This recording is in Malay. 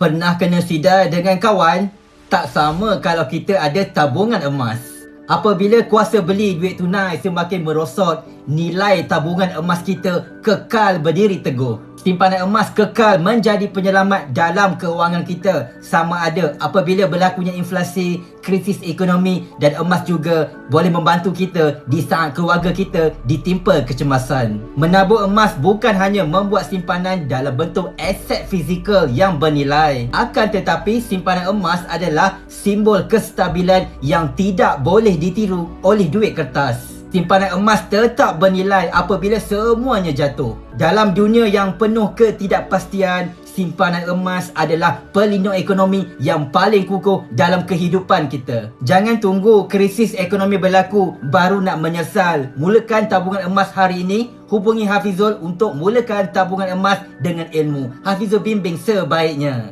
Pernah kena sidai dengan kawan? Tak sama kalau kita ada tabungan emas. Apabila kuasa beli duit tunai semakin merosot, nilai tabungan emas kita kekal berdiri teguh. Simpanan emas kekal menjadi penyelamat dalam keuangan kita, sama ada apabila berlakunya inflasi, krisis ekonomi, dan emas juga boleh membantu kita di saat keluarga kita ditimpa kecemasan. Menabur emas bukan hanya membuat simpanan dalam bentuk aset fizikal yang bernilai, akan tetapi simpanan emas adalah simbol kestabilan yang tidak boleh ditiru oleh duit kertas. Simpanan emas tetap bernilai apabila semuanya jatuh. Dalam dunia yang penuh ketidakpastian, simpanan emas adalah pelindung ekonomi yang paling kukuh dalam kehidupan kita. Jangan tunggu krisis ekonomi berlaku baru nak menyesal. Mulakan tabungan emas hari ini. Hubungi Hafizul untuk mulakan tabungan emas dengan ilmu. Hafizul bimbing sebaiknya.